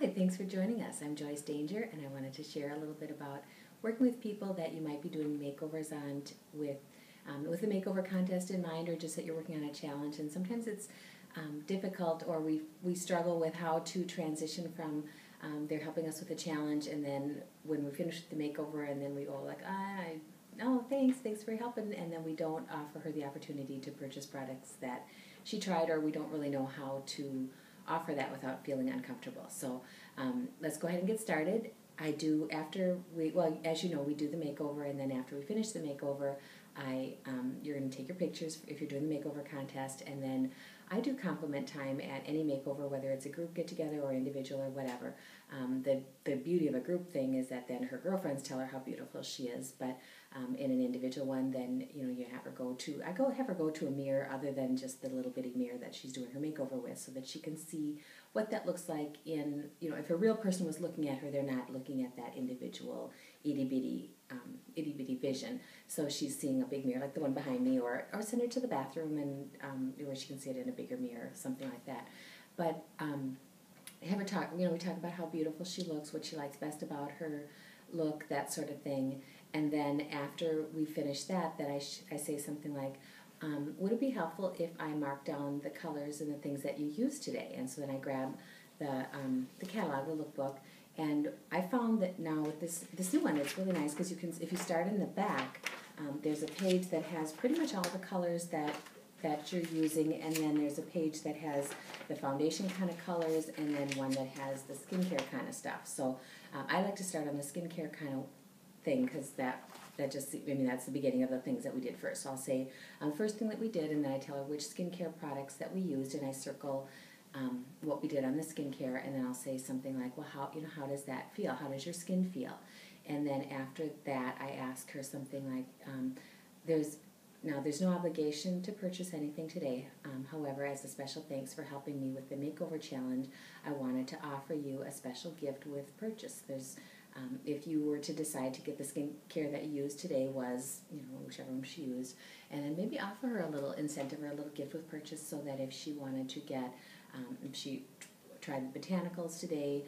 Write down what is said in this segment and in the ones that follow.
Hi, thanks for joining us. I'm Joyce Danger, and I wanted to share a little bit about working with people that you might be doing makeovers on with a makeover contest in mind, or just that you're working on a challenge. And sometimes it's difficult, or we struggle with how to transition from they're helping us with a challenge, and then when we finish the makeover, and then we go like, no, thanks for helping, and then we don't offer her the opportunity to purchase products that she tried, or we don't really know how to offer that without feeling uncomfortable. So let's go ahead and get started. I do as you know, we do the makeover, and then after we finish the makeover, you're going to take your pictures if you're doing the makeover contest, and then I do compliment time at any makeover, whether it's a group get-together or individual or whatever. The beauty of a group thing is that then her girlfriends tell her how beautiful she is, but in an individual one, then you have her have her go to a mirror other than just the little bitty mirror that she's doing her makeover with, so that she can see what that looks like if a real person was looking at her, they're not looking at that individual itty bitty vision. So she's seeing a big mirror like the one behind me, or send her to the bathroom and where she can see it in a bigger mirror, something like that. But have her talk. We talk about how beautiful she looks, what she likes best about her look, that sort of thing. And then after we finish that, I say something like, would it be helpful if I mark down the colors and the things that you used today? And so then I grab the catalog, the lookbook, and I found that now with this new one, it's really nice because if you start in the back, there's a page that has pretty much all the colors that you're using, and then there's a page that has the foundation kind of colors, and then one that has the skincare kind of stuff. So I like to start on the skincare kind of thing, because that's the beginning of the things that we did first. So I'll say first thing that we did, and then I tell her which skincare products that we used, and I circle what we did on the skincare, and then I'll say something like, well, how does that feel? How does your skin feel? And then after that, I ask her something like, there's no obligation to purchase anything today. However, as a special thanks for helping me with the makeover challenge, I wanted to offer you a special gift with purchase. If you were to decide to get the skincare that you used today was, whichever one she used, and then maybe offer her a little incentive or a little gift with purchase, so that if she wanted to get, if she tried the botanicals today,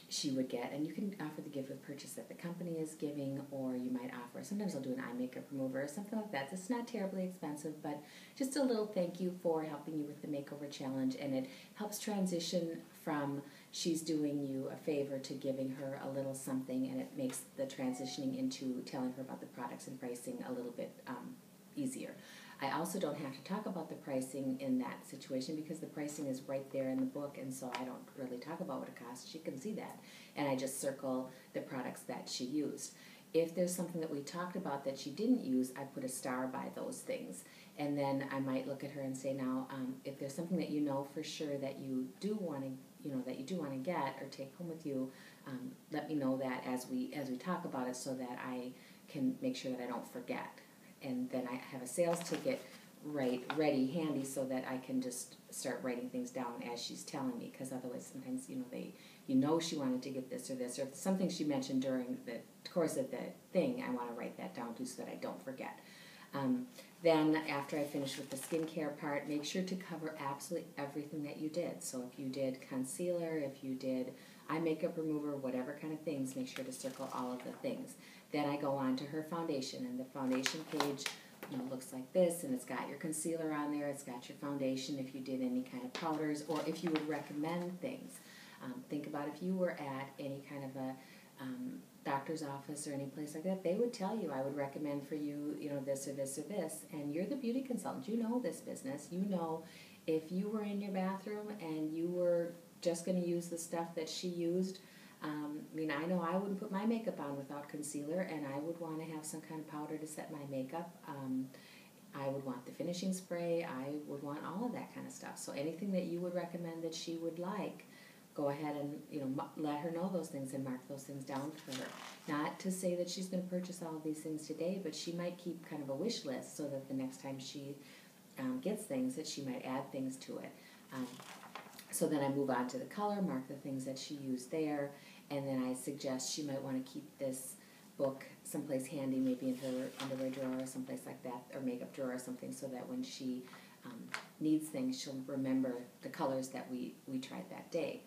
she would get, and you can offer the gift with purchase that the company is giving, or you might offer, sometimes I'll do an eye makeup remover or something like that. It's not terribly expensive, but just a little thank you for helping you with the makeover challenge, and it helps transition from she's doing you a favor to giving her a little something, and it makes the transitioning into telling her about the products and pricing a little bit easier. I also don't have to talk about the pricing in that situation, because the pricing is right there in the book, and so I don't really talk about what it costs. She can see that, and I just circle the products that she used. If there's something that we talked about that she didn't use, I put a star by those things, and then I might look at her and say, now, if there's something that you know for sure that you do want to get or take home with you, let me know that as we talk about it, so that I can make sure that I don't forget. And then I have a sales ticket ready, handy, so that I can just start writing things down as she's telling me, because otherwise sometimes, she wanted to get this or something she mentioned during the course of the thing, I want to write that down too, so that I don't forget. Then after I finish with the skincare part, make sure to cover absolutely everything that you did. So if you did concealer, if you did eye makeup remover, whatever kind of things, make sure to circle all of the things. Then I go on to her foundation, and the foundation page looks like this, and it's got your concealer on there, it's got your foundation, if you did any kind of powders, or if you would recommend things. Think about if you were at any kind of a doctor's office or any place like that, they would tell you, I would recommend for you, this or this or this, and you're the beauty consultant, you know this business, if you were in your bathroom and you were just going to use the stuff that she used, I know I wouldn't put my makeup on without concealer, and I would want to have some kind of powder to set my makeup. I would want the finishing spray. I would want all of that kind of stuff. So anything that you would recommend that she would like, go ahead and let her know those things and mark those things down for her. Not to say that she's going to purchase all of these things today, but she might keep kind of a wish list, so that the next time she gets things, that she might add things to it. So then I move on to the color, mark the things that she used there, and then I suggest she might want to keep this book someplace handy, maybe in her underwear drawer or someplace like that, or makeup drawer or something, so that when she needs things, she'll remember the colors that we tried that day.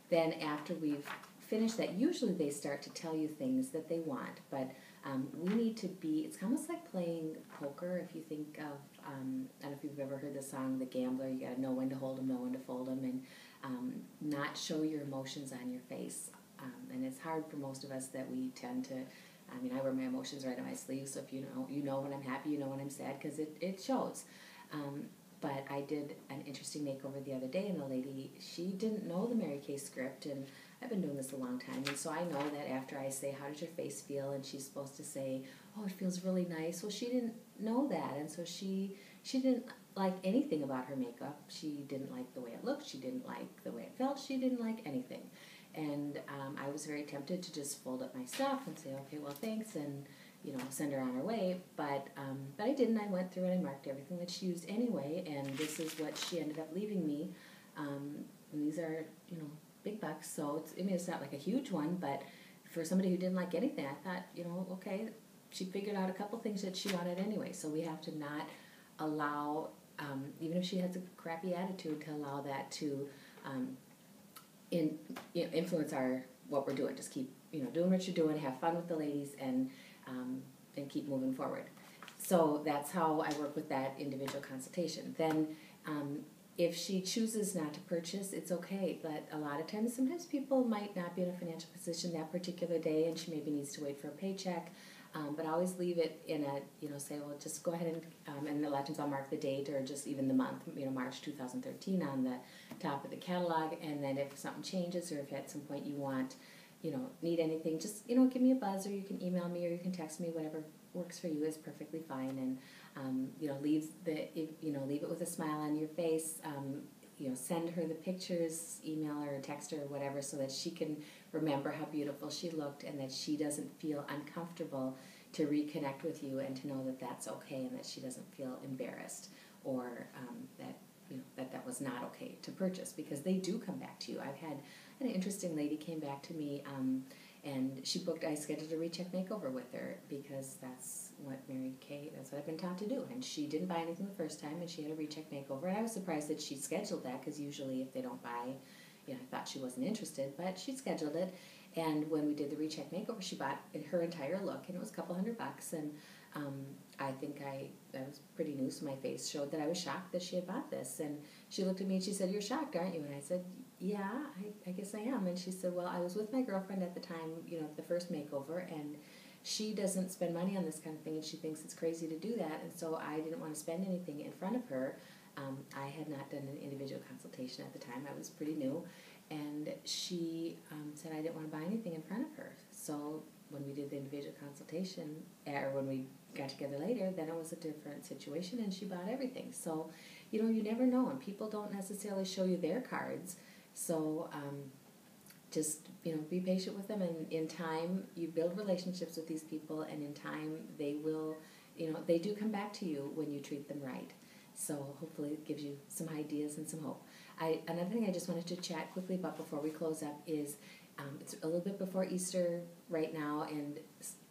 Then after we've finished that, usually they start to tell you things that they want, but we need to be, it's almost like playing poker. If you think of, I don't know if you've ever heard the song, The Gambler, you gotta know when to hold them, know when to fold them, and not show your emotions on your face. And it's hard for most of us that we tend to, I mean, I wear my emotions right on my sleeve, so if you know when I'm happy, you know when I'm sad, because it shows. But I did an interesting makeover the other day, and the lady, she didn't know the Mary Kay script, and I've been doing this a long time, and so I know that after I say, how does your face feel, and she's supposed to say, oh, it feels really nice. Well, she didn't know that, and so she didn't like anything about her makeup. She didn't like the way it looked. She didn't like the way it felt. She didn't like anything. And I was very tempted to just fold up my stuff and say, okay, well, thanks, and send her on her way. But I didn't. I went through and I marked everything that she used anyway, and this is what she ended up leaving me. And these are, big bucks, so it's not like a huge one, but for somebody who didn't like anything, I thought, okay, she figured out a couple things that she wanted anyway. So we have to not allow, even if she has a crappy attitude, to allow that to influence what we're doing. Just keep doing what you're doing, have fun with the ladies, and keep moving forward. So that's how I work with that individual consultation. Then if she chooses not to purchase, it's okay, but a lot of times, sometimes people might not be in a financial position that particular day, and she maybe needs to wait for a paycheck. But I always leave it in a, say, well, just go ahead and a lot of times I'll mark the date or just even the month, March 2013 on the top of the catalog, and then if something changes or if at some point you want, need anything, just, give me a buzz, or you can email me, or you can text me, whatever works for you is perfectly fine, and, leave it with a smile on your face. Send her the pictures, email her, text her, whatever, so that she can remember how beautiful she looked, and that she doesn't feel uncomfortable to reconnect with you, and to know that that's okay, and that she doesn't feel embarrassed, or that was not okay to purchase, because they do come back to you. I've had an interesting lady came back to me, and I scheduled a recheck makeover with her, because that's what that's what I've been taught to do. And she didn't buy anything the first time, and she had a recheck makeover. And I was surprised that she scheduled that, because usually if they don't buy, I thought she wasn't interested, but she scheduled it. And when we did the recheck makeover, she bought her entire look, and it was a couple $100, and I think I was pretty new, so my face showed that I was shocked that she had bought this. And she looked at me and she said, "You're shocked, aren't you?" And I said, "Yeah, I guess I am." And she said, "Well, I was with my girlfriend at the time, the first makeover, and she doesn't spend money on this kind of thing, and she thinks it's crazy to do that, and so I didn't want to spend anything in front of her." I had not done an individual consultation at the time. I was pretty new, and she said I didn't want to buy anything in front of her. So when we did the individual consultation, or when we got together later, then it was a different situation, and she bought everything. So, you never know, and people don't necessarily show you their cards. So just, be patient with them, and in time, you build relationships with these people, and in time, they will, they do come back to you when you treat them right. So hopefully it gives you some ideas and some hope. Another thing I just wanted to chat quickly about before we close up is it's a little bit before Easter right now, and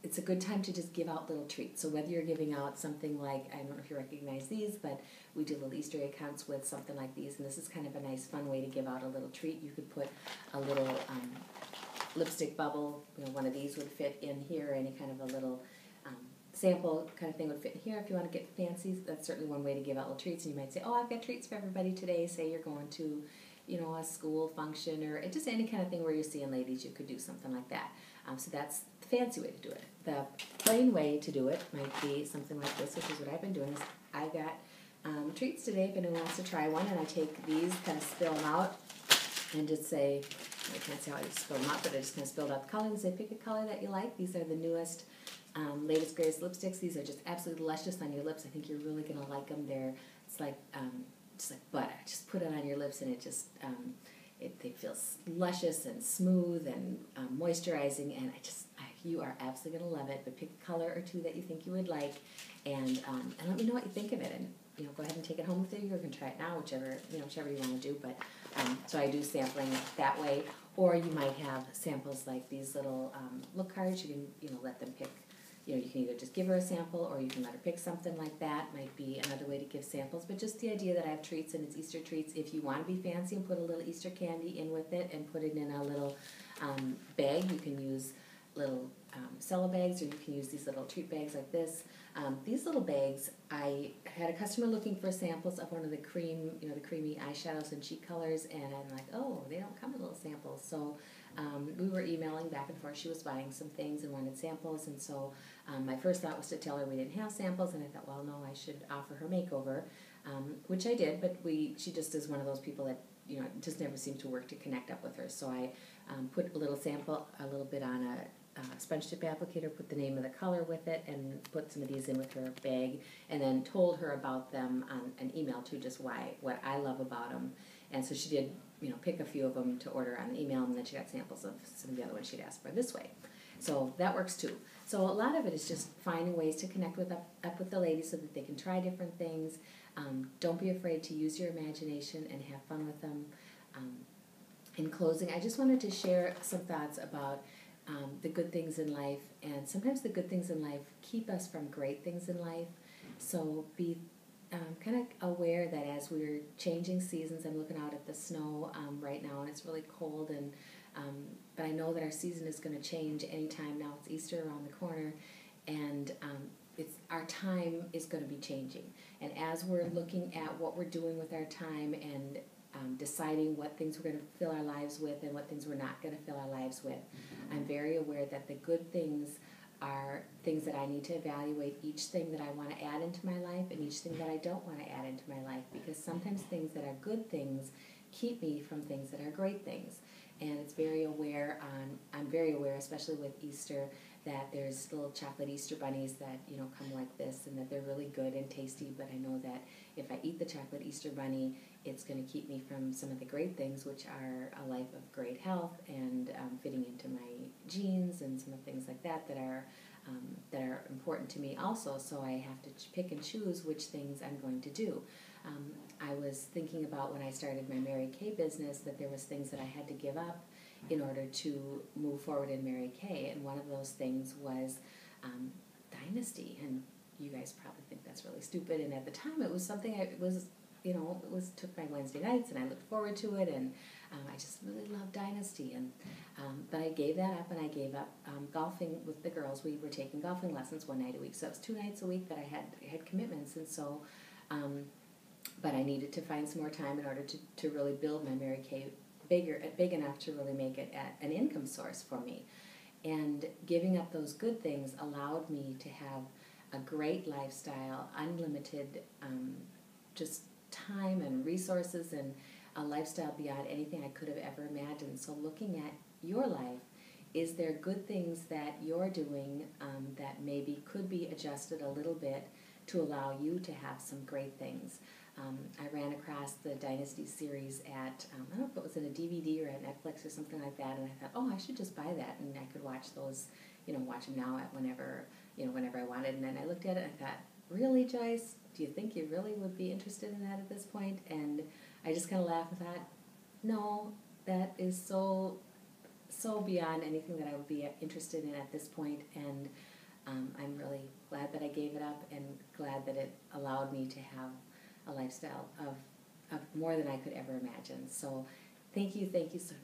it's a good time to just give out little treats. So whether you're giving out something like, I don't know if you recognize these, but we do little Easter egg hunts with something like these, and this is kind of a nice, fun way to give out a little treat. You could put a little lipstick bubble, one of these would fit in here, any kind of a little sample kind of thing would fit in here. If you want to get fancy, that's certainly one way to give out little treats. And you might say, "Oh, I've got treats for everybody today." Say you're going to, a school function, or just any kind of thing where you're seeing ladies, you could do something like that. So that's the fancy way to do it. The plain way to do it might be something like this, which is what I've been doing. Is I got treats today if anyone wants to try one, and I take these, kind of spill them out, and just say, I can't say how I just spill them out, but I just kind of spilled out the color and say, pick a color that you like. These are the newest, latest, greatest lipsticks. These are just absolutely luscious on your lips. I think you're really going to like them. It's like just like butter. Just put it on your lips, and it just they feel luscious and smooth and moisturizing, and you are absolutely going to love it. But pick a color or two that you think you would like, and let me know what you think of it. And go ahead and take it home with you. You're going to try it now, whichever you want to do. But so I do sampling that way, or you might have samples like these little look cards. You can let them pick you can either just give her a sample or you can let her pick something like that. Might be another way to give samples, but just the idea that I have treats and it's Easter treats. If you want to be fancy and put a little Easter candy in with it and put it in a little bag, you can use little cello bags, or you can use these little treat bags like this. These little bags, I had a customer looking for samples of one of the the creamy eyeshadows and cheek colors, and I'm like, oh, they don't come with little samples. So we were emailing back and forth. She was buying some things and wanted samples, and so my first thought was to tell her we didn't have samples, and I thought, well, no, I should offer her makeover, which I did, but she just is one of those people that, it just never seemed to work to connect up with her. So I put a little sample, a little bit on a sponge tip applicator, put the name of the color with it, and put some of these in with her bag, and then told her about them on an email too, just what I love about them. And so she did, pick a few of them to order on the email, and then she got samples of some of the other ones she'd asked for this way. So that works too. So a lot of it is just finding ways to connect up with the ladies so that they can try different things. Don't be afraid to use your imagination and have fun with them. In closing, I just wanted to share some thoughts about the good things in life, and sometimes the good things in life keep us from great things in life. So be kind of aware that as we're changing seasons, I'm looking out at the snow right now, and it's really cold, and but I know that our season is going to change anytime now. It's Easter around the corner, and our time is going to be changing. And as we're looking at what we're doing with our time and deciding what things we're going to fill our lives with and what things we're not going to fill our lives with, I'm very aware that the good things are things that I need to evaluate, each thing that I want to add into my life and each thing that I don't want to add into my life, because sometimes things that are good things keep me from things that are great things. And I'm very aware, especially with Easter, that there's little chocolate Easter bunnies that come like this, and that they're really good and tasty. But I know that if I eat the chocolate Easter bunny, it's going to keep me from some of the great things, which are a life of great health and fitting into my genes and some of the things like that that are important to me also. So I have to pick and choose which things I'm going to do. I was thinking about when I started my Mary Kay business that there was things that I had to give up in order to move forward in Mary Kay, and one of those things was Dynasty. And you guys probably think that's really stupid, and at the time it was something took my Wednesday nights, and I looked forward to it, and I just really loved Dynasty. And but I gave that up, and I gave up golfing with the girls. We were taking golfing lessons one night a week, so it was 2 nights a week that I had commitments, and so but I needed to find some more time in order to really build my Mary Kay big enough to really make it an income source for me. And giving up those good things allowed me to have a great lifestyle, unlimited just time and resources, and a lifestyle beyond anything I could have ever imagined. So looking at your life, is there good things that you're doing that maybe could be adjusted a little bit to allow you to have some great things? I ran across the Dynasty series at, I don't know if it was in a DVD or at Netflix or something like that, and I thought, oh, I should just buy that, and I could watch those, watch them now at whenever I wanted. And then I looked at it and I thought, really, Joyce, do you think you really would be interested in that at this point? And I just kind of laughed and thought, no, that is so beyond anything that I would be interested in at this point. And I'm really glad that I gave it up, and glad that it allowed me to have a lifestyle of more than I could ever imagine. So thank you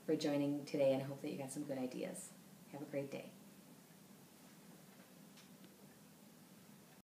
for joining today, and I hope that you got some good ideas. Have a great day.